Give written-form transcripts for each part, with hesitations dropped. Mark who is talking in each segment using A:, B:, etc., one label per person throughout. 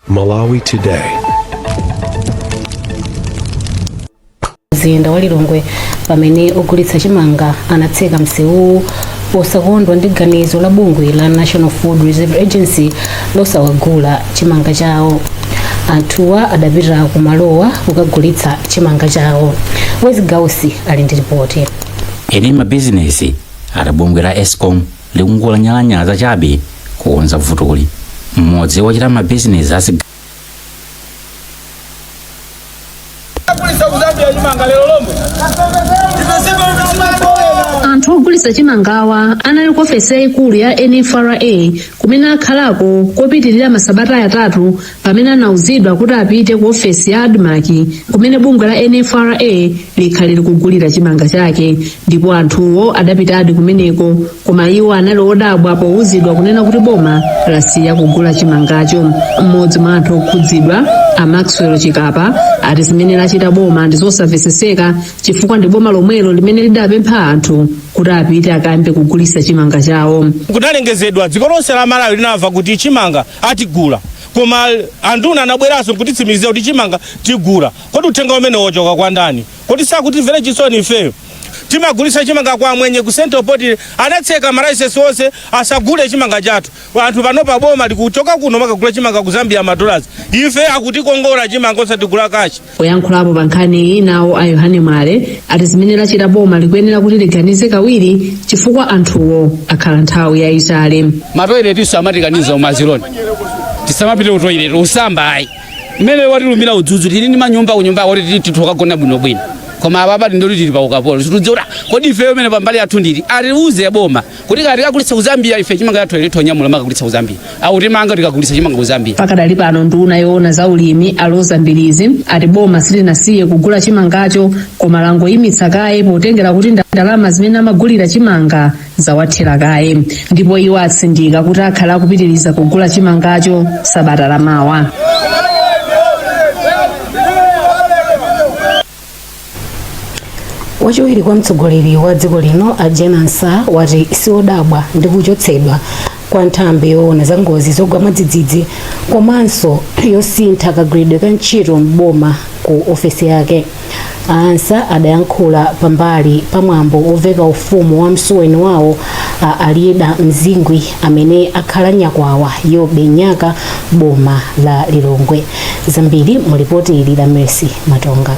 A: Malawi Today.
B: Mzinda wa Lilongwe pamene ogulitsa chimanga anatseka msewu posakondwa ndi ganizo la bungwe la National Food Reserve Agency losawagula chimanga chawo. Anthuwa adapita kumalowa kukagulitsa chimanga chawo. Wezi Gausi ali ndi ripoti.
C: Eni mabizinesi bungwe la Eskom likungula nyalanyaza chabe kukonza vutoli. Mmodzi wachita mabizinesi
D: anthu ogulitsa chimangawa anali ku ofesi yaikulu ya NFRA kumene akhalako kopitirira masabata atatu pamene anauzidwa kuti apite ku ofesi ya ADMAC kumene bungwe la NFRA likhalira kugulira chimanga chake, ndipo anthuwo adapitadi kumeneko, koma iwo anali odabwa pouzidwa kunena kuti boma lasiya kugula chimangacho. Mmodzi mwa anthu okhudzidwa, Maxwell Chikapa, ati zimene lachita boma ndi zosamvetsetseka chifukwa ndi boma lomwelo limene lidapempha anthu kuti apite akayambe kugulitsa chimanga chawo.
E: Kunalengezedwa dziko lonse la Malawi linamva kuti chimanga atigula, koma anduna anabweranso kuti tsimikize kuti chimanga tigula. Kodi uthenga umene wochoka kwa ndani? Kodi sakutimvera chisoni ifeyo? Timagulitsa chimanga kwa mwenye ku Central Port anatseka malaisesi onse asagule chimanga chathu. Anthu panopa boma likuchoka kuno makagula chimanga ku Zambia $. Ife akutikongora chimanga osatigula kachi.
D: Poyankhulapo pa nkhani inawo a Yohane Mwale ati zimene lachita boma likuyenera kuti liganize kawiri chifukwa anthuwo akhala nthawi yayitali.
F: Matoiletinso amatiganiza umazironi. Tisamapite utoileti usamba ayi. Mmene watilumira udzudzu tili ndi manyumba kunyumba kuti titokagona bwinobwino. Koma ababa ndoli tili pa ukapolo situdzora kodi ife umene pambali yathu ndili aliuze ya boma kuti kati kagulitsa ku Zambia ife chimanga yathu ilitonyamula makagulitsa ku Zambia au timanga tikagulitsa chimanga ku Zambia. Pakadali pano nduna yoona za ulimi Aloza Mbilizi ati boma silinasiye kugula chimangacho, koma langoyimitsa kaye potengera kuti ndalama zimene amagulira chimanga zawathera kaye, ndipo iwo atsindika kuti akhala akupitiriza kugula chimangacho sabata lamawa.
B: Wachiwiri kwa mtsogoleri wa dziko lino Ajenansa wati siodabwa ndi kuchotsedwa kwa nthambi yoona za ngozi zogwa mwadzidzidzi komanso yosintha kagwiridwe ka ntchito m'boma ku ofesi yake. Ansa adayankhula pambali pamwambo oveka ufumu wa msuweni wawo Aliyeda Mzingwi amene akhala nyakwawa Yobe Nyaka boma la Lilongwe. Zambiri mulipoti ili la Mercy Matonga.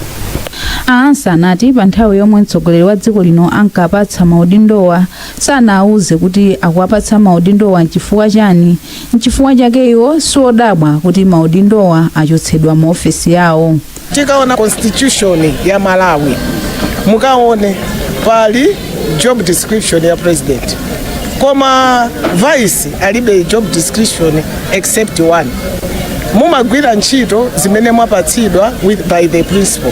G: Ansa anati pa nthawi yomwe mtsogoleri wa dziko lino ankapatsa maudindowa sanauze kuti akuwapatsa maudindowa nchifukwa chani. Nchifukwa chakeyo siodabwa kuti maudindowa achotsedwa mu ofesi yawo.
H: Tikaona constitution ya Malawi mukaone pali job description ya president, koma vice alibe job description except one. Mumagwira ntchito zimene mwapatsidwa by the principal.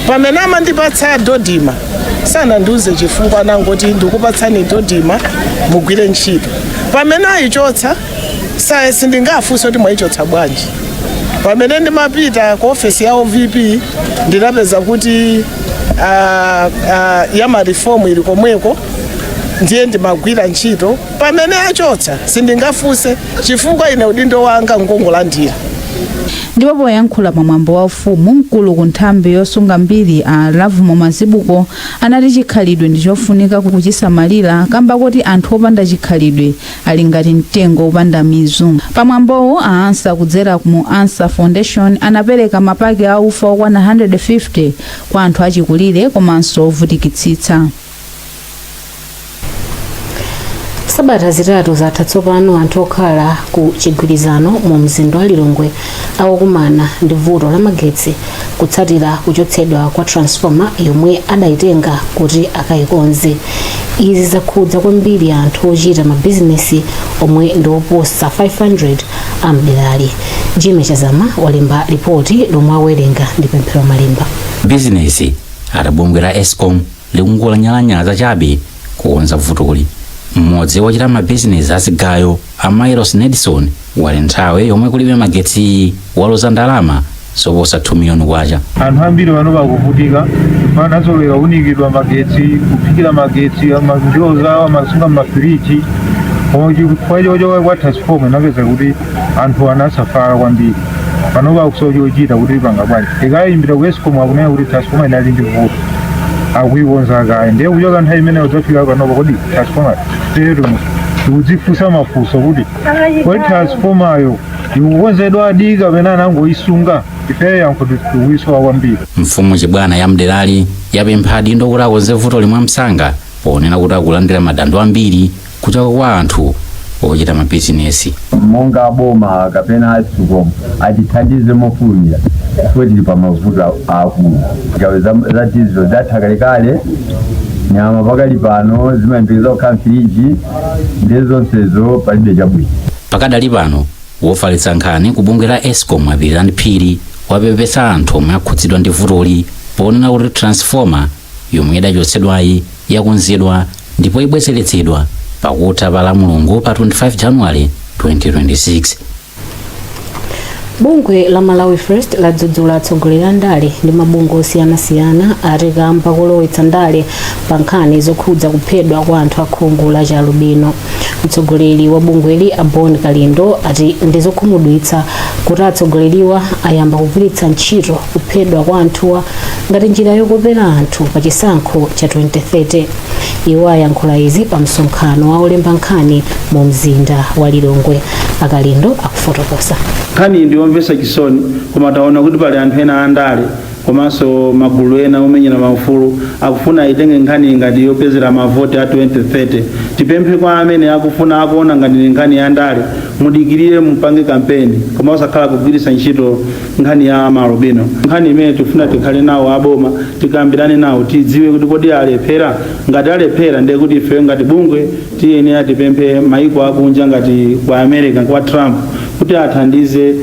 H: Pamene amandipatsa dodima sana ndiuze chifukwa nangoti ndikupatsani dodima mugwire ntchito. Pamene ayichotsa sindingafunsa kuti mwayichotsa bwanji. Pamene ndimapita ku ofesi ya OVP ndinapeza kuti ya reform ili komweko ndiye ndimagwira ntchito. Pamene achotsa sindingafunse chifukwa ine udindo wanga ngongolandira.
G: Ndipo poyankhula pamwambo wa ufumu mkulu ku nthambi yosunga mbiri a Lavumo Mazibuko anati chikhalidwe ndi chofunika kuchisamalira kamba kuti anthu opanda chikhalidwe ali ngati mtengo opanda mizu. Pamwambowo Ansa kudzera mu Ansa Foundation anapereka mapaki a ufa okwana 150 kwa anthu achikulire komanso ovutikitsitsa.
B: Sabata zitatu zatha tsopano anthu okhala ku chigwirizano mu mzinda wa Lilongwe akukumana ndi vuto la magetsi kutsatira kuchotsedwa kwa transformer yomwe adayitenga kuti akayikonze. Izi zakhudza kwambiri anthu ochita mabizinesi omwe ndi oposa 500 amderali. Jimmy Chazama walemba ripoti lomwe awerenga ndi Pemphero Malimba.
C: Bizinesi bungwe la Eskom likungula nyalanyaza chabe kukonza vutoli. Mmodzi wachita mabizinesi asigayo Amairos Nedison wali nthawi yomwe kulibe magetsi waloza ndalama zoposa 2 miliyoni kwacha.
I: Anthu ambiri pano bakuvutika panazolera unikidwa magetsi kuphikira magetsi amanjoza amasunga mafiriji kwa hiyo kwa transformer napeza kuti anthu anasafara kwambiri. pano bakusojochita kuti pangabwali ikayimbira ku Escom akunena kuti transformer inali ndi vuto akuikonza kale ndiye kuchoka nthawi imeneyo zafika panopo kodi transformer tero tikudzifunsa mafunso kuti kodi transformayo ikukonzedwa adi kapena anangoyisunga ifeyo yankho tikuyisowa kwambiri.
C: Mfumu Chibwana ya mderali yapempha adindo kuti akonze vuto limwe msanga ponena kuti akulandira madandaulo ambiri kuchoka kwa anthu ochita mabizinesi.
A: Monga boma kapena Escom atithandize mofulumira kuti tili pa mavuto akulu ngawe za diesel zatha kalekale nyama pakali pano zimayembekeza kukhala mfiriji ndi zonsezo palibe chabwino.
C: Pakadali pano wofalitsa nkhani ku bungwe la Escom apirira phiri wapepesa anthu omwe akhudzidwa ndi vutoli ponena kuti transformer yomwe idachotsedwayi yakonzedwa ndipo ibwezeretsedwa pakutha pa Mulungu pa 25 January 2026.
B: Bungwe la Malawi First ladzudzula atsogoleri a ndale ndi mabungwe osiyanasiyana atikamba kulowetsa ndale pa nkhani zokhudza kuphedwa kwa anthu akhungu la Chalubino. Mtsogoleri wa bungweli Abon Kalindo ati ndizokhumudwitsa kuti atsogoleriwa ayamba kugwiritsa ntchito kuphedwa kwa anthuwa ngati njira yokopera anthu pa chisankho cha 2030. Iwo ayankhula izi pa msonkhano wa olemba nkhani mu mzinda wa Lilongwe. Akalindo akufotokoza.
J: Nkhani ndiyomvetsa chisoni koma taona kuti pali anthu ena andale komanso magulu ena omenyera maufulu akufuna itenge nkhani ngati yopezera mavoti a 2030. Tipemphe kwa amene akufuna akuona ngati nkhani ya ndale mudikirire mupange kampeni koma osakhala kugwiritsa ntchito nkhani ya Malubino. Nkhani imene tifuna tikhale nawo aboma tikambirane nawo tidziwe kuti kodi alephera, ngati alephera ndiye kuti ife ngati bungwe tiyenera tipemphe maiko akunja ngati kwa America kwa Trump kuti athandize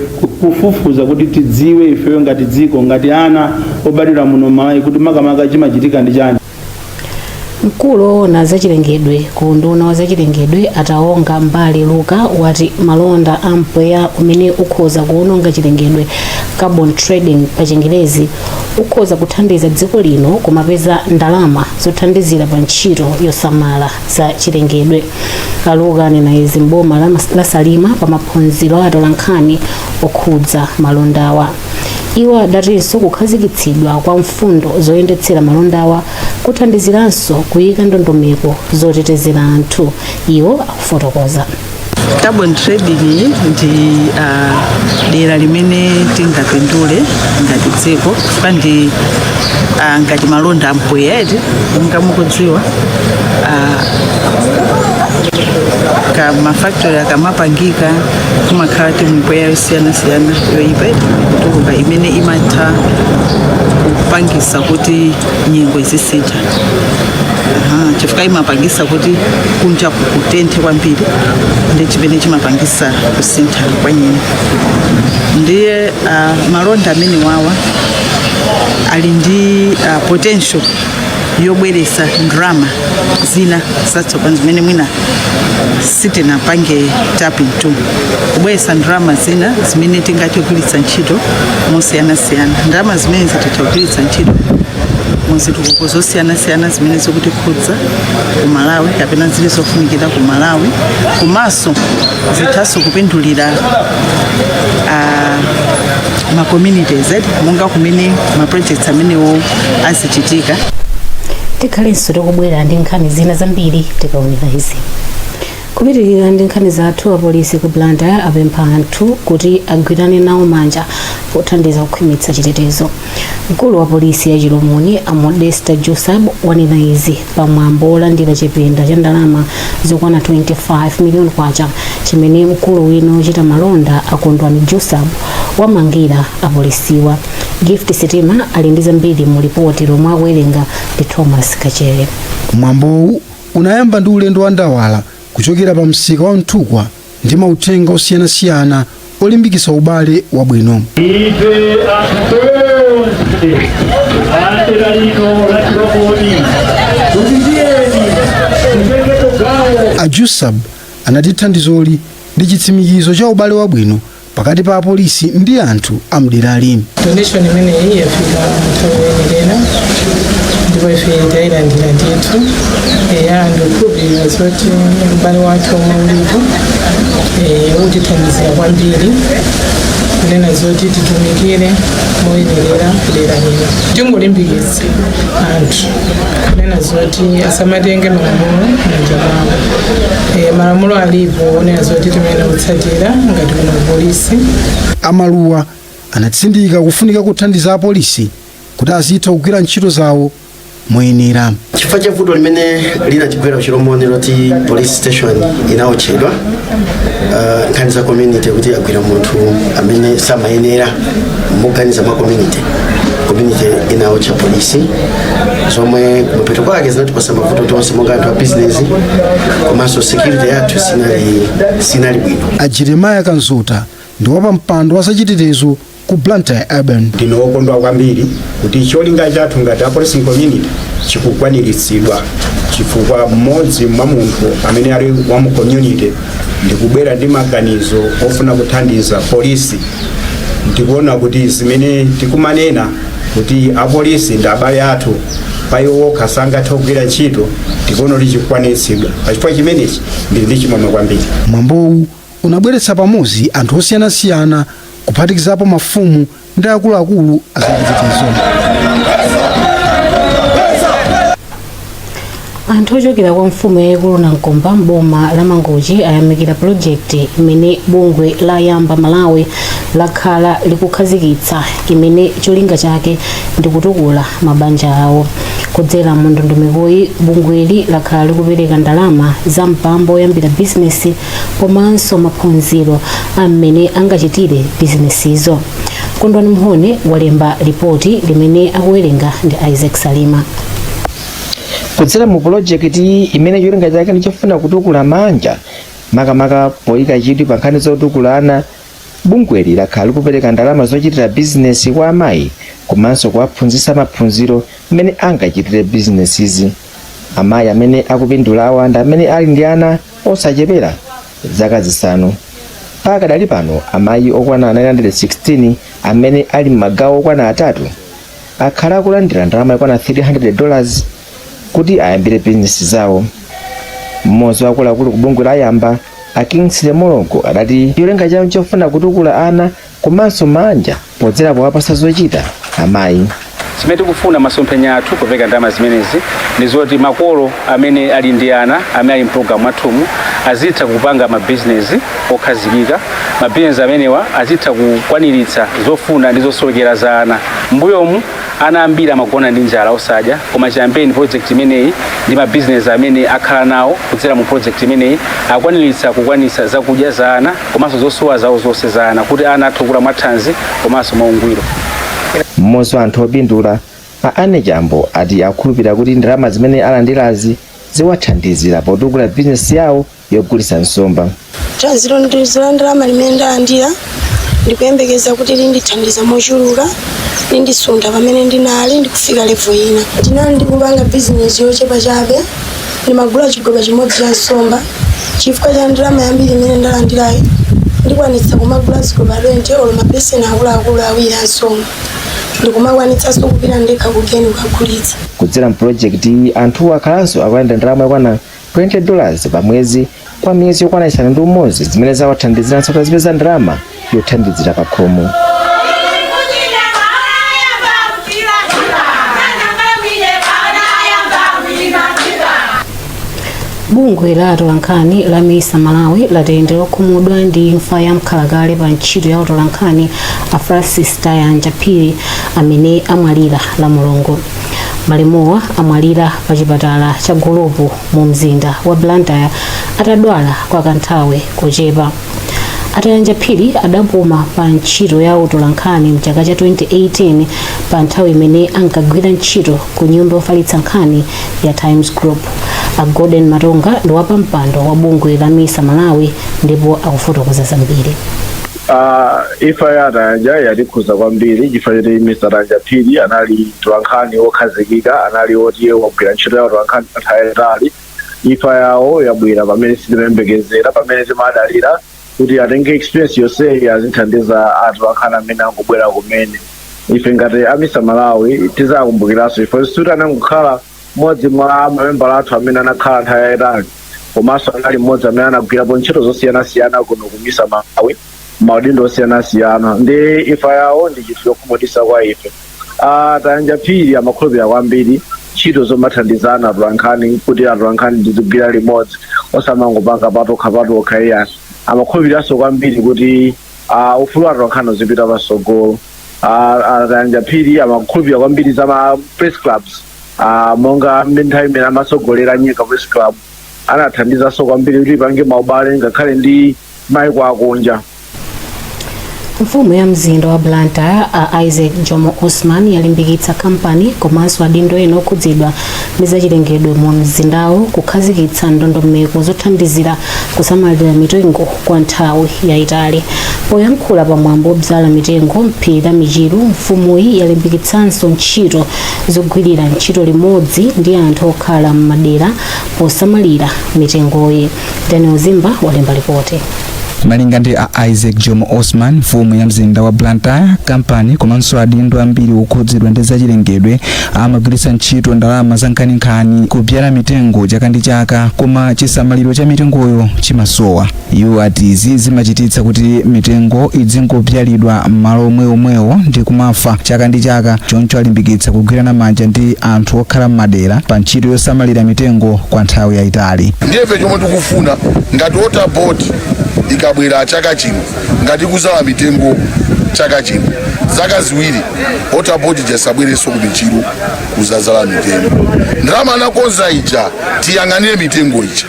J: kufufuza kuti tidziwe ife ngati dziko ngati ana obadwira muno Malawi kuti makamaka chimachitika ndi chani.
B: Mkulu woona zachilengedwe ku nduna wa zachilengedwe ataonga mbali Luka wati malonda ampweya umene ukhoza kuononga chilengedwe carbon trading pa Chingerezi ukhoza kuthandiza dziko lino kumapeza ndalama zothandizira pa ntchito yosamala za chilengedwe. Aluka anena izi mboma la Salima pa maphunziro atola nkhani okhudza malondawa. Iwo adatinso kukhazikitsidwa kwa mfundo zoyendetsera malondawa kuthandiziranso kuyika ndondomeko zotetezera anthu. Iwo akufotokoza.
K: Carbon trading ndi dera limene tingapindule ngati dziko kandi ngati malonda ampweya eti mukudziwa ka mafactory akamapangika kumakhala mpweya yosiyanasiyana yoyipa kutukuka imene imatha kupangisa kuti nyengo izisintha. Chifukwa imapangisa kuti kunja kutenthe kwambiri ndi chimene chimapangisa kusintha kwa nyengo. Ndiye malonda amene wawa ali ndi potential yobweresa ndrama zina zatsopano zimene mwina sitinapange tapping to kubweresa ndrama zina zimene tingatogwiritsa ntchito mosiyanasiyana. Ndrama zimene zitatogwiritsa ntchito muzitukuko zosiyanasiyana zimene zikutikhudza ku Malawi kapena zili zofunikira ku Malawi komanso zithaso kupindulira ma communities monga kumene ma projects amenewo azichitika.
B: Tikhalenso tikubwera ndi nkhani zina zambiri tikaonera izi. Kupitirira ndi nkhani zathu, apolisi ku Blantyre apempha anthu kuti agwirane nawo manja pothandiza kukhwimitsa chitetezo. Mkulu wa polisi ya Chilomoni Modesta Josab wanena izi pamwambo olandira chipinda cha ndalama zokwana 25 miliyoni kwacha chimene mkulu wina ochita malonda Akondwani Josab wamangira apolisiwa. Gift Sitima ali ndi zambiri mu ripoti lomwe akuwerenga ndi Thomas Kachere.
L: Mwambowu unayamba ndi ulendo wa ndawala kuchokera pa msika wa Mthukwa ndi mauthenga osiyanasiyana olimbikitsa ubale wabwino. Ajusab anati thandizoli ndi chitsimikizo cha ubale wabwino pakati pa apolisi ndi anthu amderali.
M: Donation imene iyi yafika nthawi yenilena ndipo ife ndayilandira ndithu ndikukhulupirira zoti ubale wathu omwe ulipo utithandizira kwambiri kunena zoti titumikire moyenerera kudera lino. Tingolimbikiza anthu kunena zoti asamatenge malamulo m'manja mwawo. Malamulo alipo onena zoti timayenera kutsatira ngati kuno polisi.
L: Amaluwa anatsindika kufunika kuthandiza apolisi kuti azitha kugwira ntchito zawo moyenera.
N: Chifukwa cha vuto limene linachibwera kuchilomoni loti police station inaotchedwa, nkhani za community kuti agwira munthu amene samayenera muganiza mwa community inaotcha polisi zomwe kumapeto kwake zinatipasa mavuto tonse monga anthu a business komanso security yathu sinali bwino.
L: A Jeremiah Kanzuta ndi wapa mpando wa zachitetezo ku Blantyre Urban.
O: Ndinokondwa kwambiri kuti cholinga chathu ngati a policing community chikukwaniritsidwa chifukwa mmodzi mwa munthu amene ali wa mu community ndikubwera ndi maganizo ofuna kuthandiza polisi. Ndikuona kuti zimene tikumanena kuti apolisi ndi abale athu paiwo okha sangathe kugwira ntchito ndikuona kuti chikukwaniritsidwa. Pachifukwa chimenechi ndili ndi chimwemwe kwambiri.
L: Mwambowu unabweretsa pamodzi anthu osiyanasiyana kuphatikizapo mafumu ndi akuluakulu azachitetezo.
B: Anthu ochokera kwa mfumu yayikulu Namkomba m'boma la Mangochi ayamikira projekti imene bungwe la Yamba Malawi lakhala likukhazikitsa imene cholinga chake ndi kutukula mabanja awo. Kudzera mu ndondomekoyi bungweli lakhala likupereka ndalama za mpambo oyambira bizinesi komanso maphunziro amene angachitire bizinesizo. Kondwani Mhone walemba ripoti limene akuwerenga ndi Isaac Salima.
P: Kudzera mu projekti imene cholinga chake ndichofuna kutukula manja makamaka poyika chidwi pa nkhani zotukula ana, bungweli lakhala likupereka ndalama zochitira bizinesi kwa amayi komanso kuwaphunzitsa maphunziro amene angachitire bizinesizi. Amayi amene akupindula awa ndi amene ali ndi ana osachepera zaka zisanu. Pakadali pano amayi okwana 916 amene ali m'magawo okwana atatu akhala akulandira ndalama yokwana $300 kuti ayambire bizinesi zawo. Mmodzi wa akuluakulu ku bungwe la Yamba, Kingsley Molongo, adati cholinga chawo chofuna kutukula ana komanso manja podzera powapasa zochita amayi.
F: Chimene tikufuna masomphenya athu kupereka ndalama zimenezi ndi zoti makolo amene ali ndi ana amene ali mpulogalamu athumu azitha kupanga mabizinesi okhazikika. Mabizinesi amenewa azitha kukwaniritsa zofuna ndi zosowekera za ana. Mbuyomu ana ambiri amagona ndi njala osadya, koma chiyambeni project imeneyi ndi mabizinesi amene akhala nawo kudzera mu project imeneyi akwaniritsa kukwanitsa zakudya za ana komanso zosowa zawo zonse za ana kuti ana athe kukula mwathanzi komanso mwaungwiro.
P: Mmodzi wa anthu opindula Ane Jambo ati akhulupirira kuti ndalama zimene alandirazi ziwathandizira potukula bizinesi yawo yogulitsa nsomba.
Q: Tazilondolera ndalama limene ndalandira ndikuyembekeza kuti lindithandiza mochuluka lindisunda pamene ndinali ndikufika level ina. Ndinali ndikupanga bizinesi yochepa chabe ndimagula chigoba chimodzi cha nsomba chifukwa cha ndalama yambiri imene ndalandirayi ndikwanitsa kumagula zigoba 20 olo mabeseni akuluakulu awiri a nsomba ndikumakwanitsanso kupita ndekha kugeni kukagulitsa.
P: Kudzera mu projekti anthu akhalanso akulandira ndalama yokwana $20 pa mwezi kwa miyezi yokwana 6 zimene zawathandiziranso kuti azipeza ndalama yothandizira pa khomo.
B: Bungwe la atolankhani la MISA Malawi latendera kukhumudwa ndi imfa ya mkhalakale pa ntchito ya atolankhani a Francis Tayanja Phiri amene amwalira la Mulungu. Malemuwa amwalira pa chipatala cha Gulupu mu mzinda wa Blantyre atadwala kwa kanthawi kochepa. Atayanja Phiri adapuma pa ntchito ya utolankhani mchaka cha 2018 pa nthawi imene ankagwira ntchito ku nyumba yofalitsa nkhani ya Times Group. A Gordon Matonga ndi wapa mpando wa bungwe la MISA Malawi ndipo akufotokoza zambiri.
R: Ifa ya Tayanja yalikhuza kwambiri chifukwa choti MISA Tayanja Phiri anali mtolankhani wokhazikika, anali woti wagwira ntchito ya utolankhani atayitali. Ifa yawo yabwera pamene sitimembekezera, pamene timadalira kuti atenge experience yonse azithandiza atolankhani amene angobwera kumene. Ife ngati a MISA Malawi tizakumbukiranso ifo suti anangokhala mmodzi mwa mamembala athu amene anakhala nthawi yayitali komanso anali mmodzi amene anagwirapo ntchito zosiyanasiyana kuno ku MISA Malawi maudindo osiyanasiyana ndi imfa yawo ndi chinthu chokhumudwitsa kwa ife. Tayanja phiri amakhulupirira kwambiri ntchito zomathandizana atolankhani kuti atolankhani ndizigwira limodzi osamangopanga patokha iyani. Amakhulupiriranso kwambiri kuti ufulu wa atolankhani uzipita patsogolo. Tayanja phiri amakhulupirira kwambiri za ma press clubs monga nthawi imene amatsogolera Nyika Press Club anathandizanso kwambiri kuti ipange maubale ngakhale ndi maiko akunja.
B: Mfumu ya mzinda wa Blantyre Isaac Jomo Osman yalimbikitsa kampani komanso adindo ena okhudzidwa ndi zachilengedwe mu mzindawo kukhazikitsa ndondomeko zothandizira kusamalira mitengo kwa nthawi yayitali. Poyankhula pamwambo wodzala mitengo m'phiri la Michiru, mfumuyi yalimbikitsanso ntchito zogwirira ntchito limodzi ndi anthu okhala m'madera posamalira mitengoyi. Daniel Zimba walemba ripoti.
S: Malinga ndi Isaac Jomo Osman, mfumu ya mzinda wa Blantyre, kampani komanso adindo ambiri okhudzidwa ndi zachilengedwe amagwiritsa ntchito ndalama za nkhaninkhani kubyala mitengo chaka ndi chaka, koma chisamaliro cha mitengoyo chimasowa. Iwo ati izi zimachititsa kuti mitengo idzingobyalidwa m'malo omwewo ndi kumafa chaka ndi chaka. Choncho alimbikitsa kugwirana manja ndi anthu okhala m'madera pa ntchito yosamalira mitengo kwa nthawi yayitali.
T: Ndiye chomwe tikufuna ngati water board ikabwera chaka chino ngati kuzala mitengo chaka chino zaka ziwiri water board jasabwereso ku Michiru kuzazala mitengo. Ndalama anakonza ija tiyang'anire mitengo ija.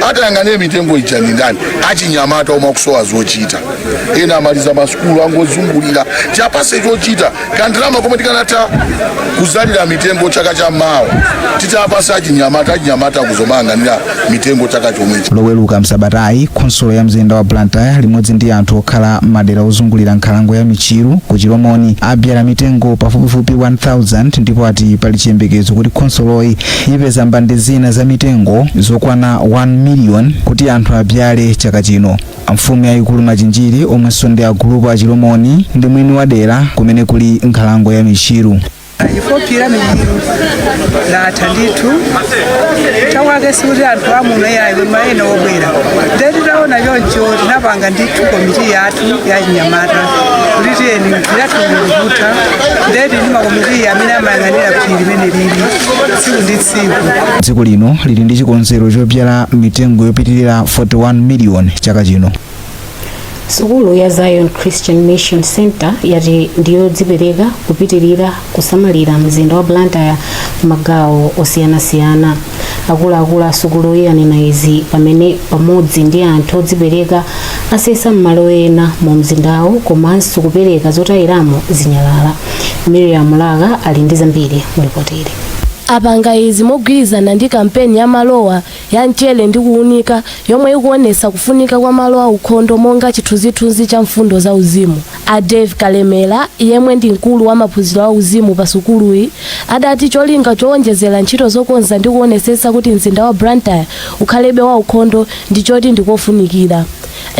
T: Atayang'anire mitengo ija ni ndani? Achinyamata omwe akusowa zochita. Ena amaliza masukulu angozungulira tiapase chochita kandalama komwe tikanatha kuzalira mitengo chaka cha mawa titapasa achinyamata kuzomang'anira mitengo chaka chomwechi.
S: Loweruka msabatayi khonsolo ya mzinda wa Blantyre limodzi ndi anthu okhala madera ozungulira nkhalango ya Michiru ku Chiromoni abyala mitengo pafupifupi 1000 ndipo ati pali chiyembekezo kuti khonsoloyi ipeza mbande zina za mitengo zokwana 1 million kuti anthu abyale chaka chino. Mfumu yayikulu Machinjiri omwenso ndi agulupu a Chiromoni ndi mwini wa dera kumene kuli nkhalango ya Michiru.
U: Ifopira Michiru la tanditu tawage suri anthu amuno yayi maena obwera ndeti taona yonjo tinapanga ndithu komiti yathu ya Nyamata kuti tiyeni ndiratumulukuta ndeti ndi makomiti amene amayang'anira phiri limene lili tsiku ndi tsiku.
S: Dziko lino lili ndi chikonzero chobyala mitengo yopitirira 41 million chaka chino.
B: Sukulu ya Zion Christian Mission Center yati ndiyo dzipereka kupitirira kusamalira mzinda wa Blantyre magawo osiyanasiyana. Akuluakulu a sukulu yanena izi pamene pamodzi ndi anthu odzipereka asesa m'malo ena mu mzindawo komanso kupereka zotayiramo zinyalala. Miriam Laga ali ndi zambiri mu ripoti ili.
V: Apanga izi mogwirizana ndi kampeni ya malowa ya mchere ndi kuunika yomwe ikuonesa kufunika kwa malowa ukhondo monga chithunzithunzi cha mfundo za uzimu. A Dave Kalemera yemwe ndi mkulu wa maphunziro a uzimu pa sukuluyi adati cholinga chowonjezera ntchito zokonza ndi kuonesesa kuti mzinda wa Blantyre ukhalebe wa ukhondo ndi choti ndikofunikira.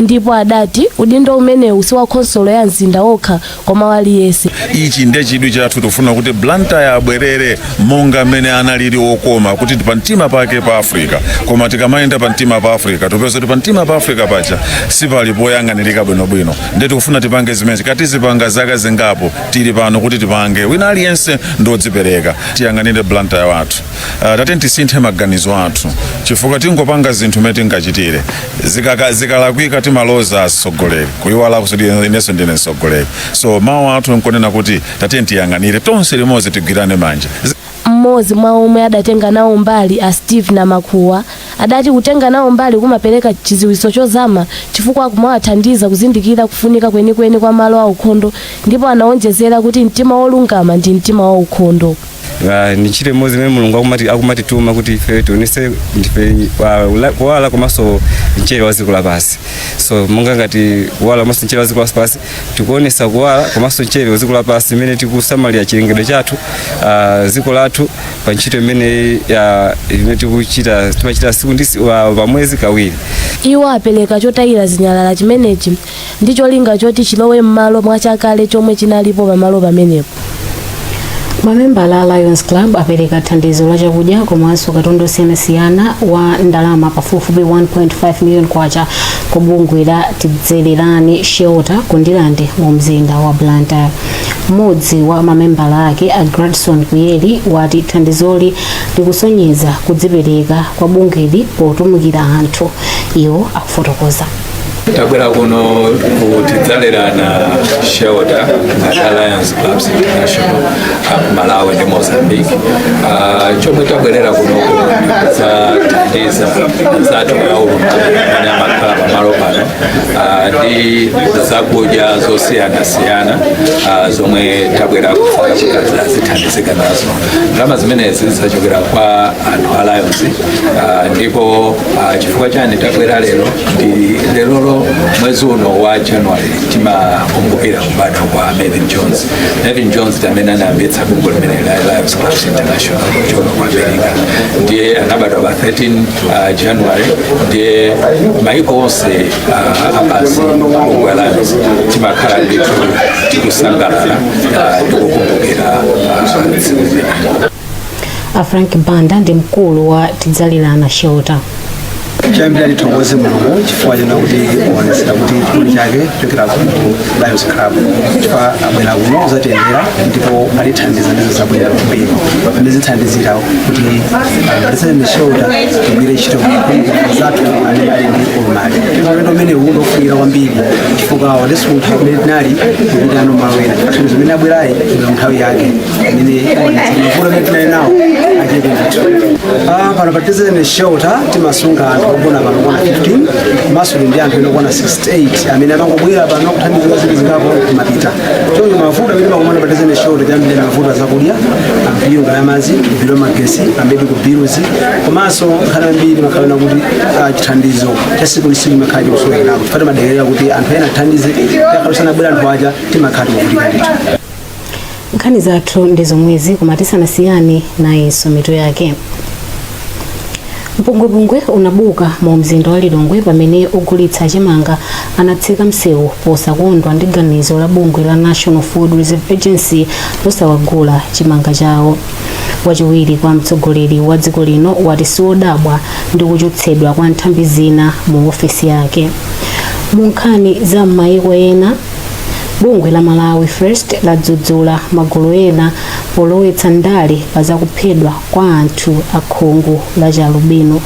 V: Ndipo adati udindo umenewu si wa khonsolo ya mzinda okha koma waliyese.
W: Ichi ndiye chidwi chathu tofuna kuti Blantyre abwerere monga mmene analili okoma kuti pamtima pake pa Africa, koma tikamayenda pamtima pa Africa topeza kuti pamtima pa Africa pacha sipali poyang'anirika bwinobwino. Ndiye tikufuna tipange zimene katizipanga zaka zingapo tili pano kuti tipange wina aliyense ndodzipereka tiyang'anire Blantyre wathu. Tate tisinthe maganizo athu chifukwa tingopanga zinthu mene tingachitire zikalakwika timaloza asogoleri kuyiwala kusudi ineso ndine msogoleri. So mawu athu nkonena kuti tate tiyang'anire tonse limodzi tigwirane manja.
V: Mmodzi mwa omwe adatenga nawo mbali a Steve Namakhuwa adati kutenga nawo mbali kumapereka chiziwiso chozama chifukwa kumawathandiza kuzindikira kufunika kwenikweni kwa malo a ukhondo, ndipo anaonjezera kuti mtima wolungama ndi mtima wa ukhondo.
X: Ni chile mozi mwe Mulungu akumatituma kuti ife tionese ndife kuwala komanso mchere wa dziko lapansi. So monga ngati kuwala komanso mchere wa dziko lapansi tikuonesa kuwala komanso mchere wa dziko lapansi imene tikusamalira chilengedwe chathu dziko lathu pa ntchito imene timachita siku ndi pa mwezi kawiri.
V: Iwo apereka chotayira zinyalala chimenechi ndi cholinga choti chilowe m'malo mwachakale chomwe chinalipo pamalo pamenepo.
B: Mamembala a Lions Club apereka thandizo la chakudya komanso katundu osiyanasiyana wa ndalama pafupifupi 1.5 million kwacha ku bungwe la Tidzelelani Shelter ku Ndilande mu mzinda wa Blantyre. Mmodzi wa mamembala ake a Gradson Kuyeli wati thandizoli likusonyeza kudzipereka kwa bungweli potumikira anthu. Iwo akufotokoza.
D: Tabwera kuno Tidzelelani Shelter na Lions Clubs International Malawi ndi Mozambique. Chomwe tabwerera kuno kuthandiza zathu amene amakhala pamalo pano ndi zakudya zosiyanasiyana zomwe tabwera kufuna kuti zithandizike nazo. Ndalama zimenezi zachokera kwa anthu a Lions ndipo chifukwa chani tabwera lero ndi lero mwezi uno wa January timakumbukira kubadwa kwa Melvin Jones. Melvin Jones amene anayambitsa bungwe limene la Lions Clubs International kuchoka kwa America. Ndiye anabadwa pa 13 January. Ndiye maiko onse apasi bungwe la Lions timakhala ndithu tikusangalala tikukumbukira tsiku limene.
B: Frank Banda ndi mkulu wa Tidzelelani Shelter.
E: Chambia litongoze Mulungu chifukwa china kuti kuonesera kuti chikoli chake kuchokera ku Lions Club chifukwa abwera kuno uzatendera ndipo alithandiza ndizo zabwera kubwino ndizithandizira kuti Tidzelelani Shelter igwire ntchito zathu ali ndi ulumali ndipo mmene uno kufunika kwambiri chifukwa wadesu nthawi imene tinali kuti ano malwera chifukwa zimene abwerayi ndi nthawi yake imene mavuto amene tinali nawo acheke ndithu. Pano pa Tidzelelani Shelter timasunga anthu ogona pano 15 komanso ndi anthu ena ogona 68 amene amangobwera pano kuthandizira zinthu zingapo kumapita. Choncho mavuto amene makumana pa Tidzelelani Shelter chambiri mavuto azakudya, bill ya madzi, bill ya magesi, medical bills komanso nkhani ambiri makhalana kuti chithandizo cha siku ndi siku makhaji kusowekera kufuata madelera kuti anthu ena athandize yakhalusana bwera anthu aja timakhati kuvutika ndithu.
B: Nkhani zathu ndi zomwezi koma tisanasiyane nayenso mitu yake. Mpungwepungwe unabuka mu mzinda wa Lilongwe pamene ogulitsa chimanga anatseka msewu posakondwa ndi ganizo la bungwe la National Food Reserve Agency losawagula chimanga chawo. Wachiwiri kwa mtsogoleri wa dziko lino wati siwodabwa ndi kuchotsedwa kwa nthambi zina mu ofesi yake. Mu nkhani za m'mayiko ena, bungwe la Malawi First ladzudzula magulu ena polowetsa ndale pa zakuphedwa kwa anthu akhungu la Chalubino.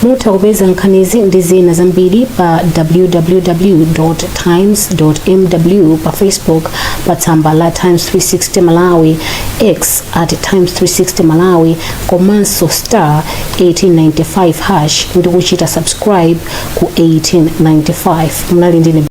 B: Mutha kupeza nkhanizi ndi zina zambiri pa www.times.mw pa Facebook, pa tsamba la Times 360 Malawi, X @Times360 Malawi, komanso *1895# ndi kuchita subscribe ku 1895. Mnali ndine